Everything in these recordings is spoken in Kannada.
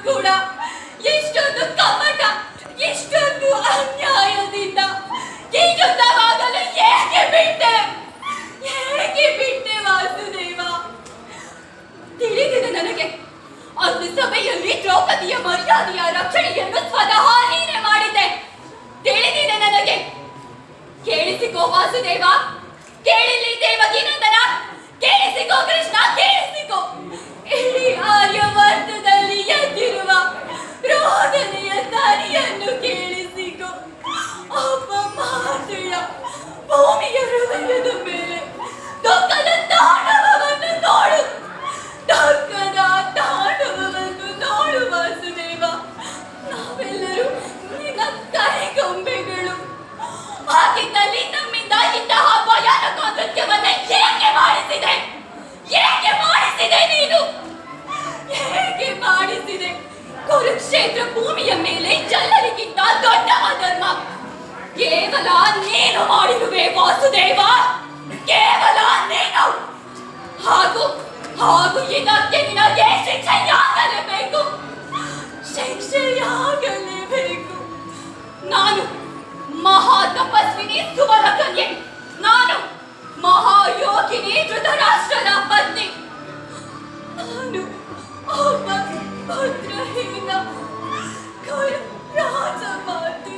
ಕೂಡ ಎಷ್ಟೊಂದು ಕಪಟ, ಎಷ್ಟೊಂದು ಅನ್ಯಾಯದಿಂದ ಈ ಯುದ್ಧವಾಗಲು ಏಕೆ ಬಿಟ್ಟೆ? ಹೇಗೆ ಬಿಟ್ಟೆ ವಾಸುದೇವ? ತಿಳಿದಿದೆ ನನಗೆ. ಅಂದು ಸಭೆಯಲ್ಲಿ ದ್ರೌಪದಿಯ ಮರ್ಯಾದೆಯ ರಕ್ಷಣೆಯನ್ನು ಸ್ವತಃ ನೀನೇ ಮಾಡಿದ್ದೆ. ತಿಳಿದಿದೆ ನನಗೆ. ಕೇಳಿಸಿಕೋ ವಾಸುದೇವ, ಕೇಳಿಲಿ ದೇವಕೀನಂದನ, ಕೇಳಿಸಿಕೋ ಕೃಷ್ಣ, ಕೇಳಿಸಿಕೋ. ಇಡೀ ಆರ್ಯವರ್ಗದಲ್ಲಿ ಎದ್ದಿರುವ ರೋದನೆಯ ಧ್ವನಿಯನ್ನು ಕೇಳಿಸಿಕೋ. ಒಬ್ಬ ಮಾತೆಯ ಭೂಮಿಯ ಹೃದಯದ ಮೇಲೆ ದುಃಖದ ತಾಂಡವವನ್ನು ನೋಡು, ದುಃಖದ ತಾಂಡವವನ್ನು ನೋಡು ವಾಸುದೇವ. ನಾವೆಲ್ಲರೂ ನಿನ್ನ ಕೈಗೊಂಬೆಗಳು. ಹಾಗಿದ್ದಲ್ಲಿ ನಮ್ಮಿಂದ ಇಂತಹ ಭಯಾನಕ ನೃತ್ಯವನ್ನ ಏಕೆ ಮಾಡಿಸಿದೆ? ಏಕೆ ಮಾಡಿಸಿದೆ ನೀನು? ಹೇಗೆ ಮಾಡಿಸಿದೆ? ಕುರುಕ್ಷೇತ್ರ ಭೂಮಿಯ ಮೇಲೆ ಎಲ್ಲರಿಗಿಂತ ದೊಡ್ಡ ಅಧರ್ಮ ಕೇವಲ ನೀನು ಮಾಡಿರುವೆ ವಾಸುದೇವ, ಕೇವಲ ನೀನು. ಹಾಗೂ ಇದಕ್ಕೆ ನಿನಗೆ ಶಿಕ್ಷೆಯಾಗಲೇಬೇಕು, ಶಿಕ್ಷೆಯಾಗಲೇಬೇಕು. ನಾನು ಮಹಾ ತಪಸ್ವಿನಿ ಸುವರ್ಣ ಕನ್ಯೆ, ನಾನು ಮಹಾಯೋಗಿನಿ ಧೃತರಾಷ್ಟ್ರನ ಪತ್ನಿ, ನಾನು ಒಬ್ಬ ಪುತ್ರಹೀನ ರಾಜಮಾತೆ.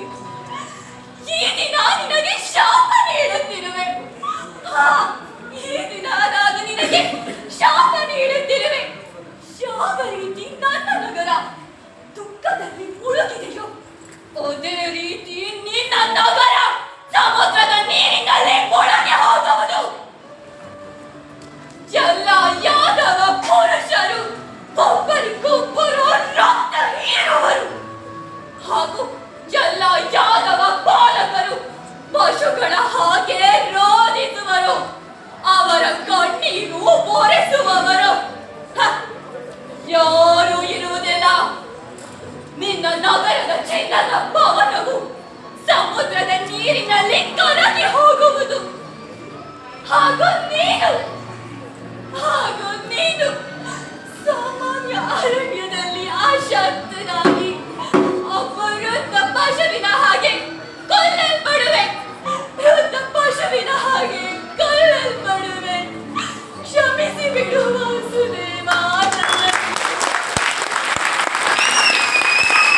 ಈ ದಿನ ನಿನಗೆ ಶಾಪ ನೀಡುತ್ತಿರುವೆ. ಈ ದಿನ ನಾನು ನಿನಗೆ ಶಾಪ ನೀಡುತ್ತಿರುವೆ. ಯಾವ ರೀತಿ ನನ್ನ ನಗರ ದುಃಖದಲ್ಲಿ ಮುಳುಗಿದೆಯೋ ಅದೇ ರೀತಿ ನಿನ್ನ ನಗರ ಸಮುದ್ರದ ನೀರಿನಲ್ಲಿ ಮುಳುಗಿ ಹೋಗುವುದು. ಎಲ್ಲ ಯಾದವ ಪುರುಷರು ಒಬ್ಬರಿಗೊಬ್ಬರು ರಕ್ತ ಹೀರುವರು. ಹಾಗೂ ಎಲ್ಲ ಯಾದವ ಬಾಲಕರು ಪಶುಗಳ ಹಾಗೆ ರೋಧಿಸುವರು. ಅವರ ಕಣ್ಣೀರು ಒರೆಸುವವರು ಯಾರೂ ಇರುವುದಿಲ್ಲ. ನಿನ್ನ ನಗರದ ಚಿನ್ನದ ಭವನವು ಸಮುದ್ರದ ನೀರಿನಲ್ಲಿ ಕರಗಿ ಹೋಗುವುದು. ಹಾಗೂ ನೀನು ಸಾಮಾನ್ಯ ಅರಣ್ಯದಲ್ಲಿ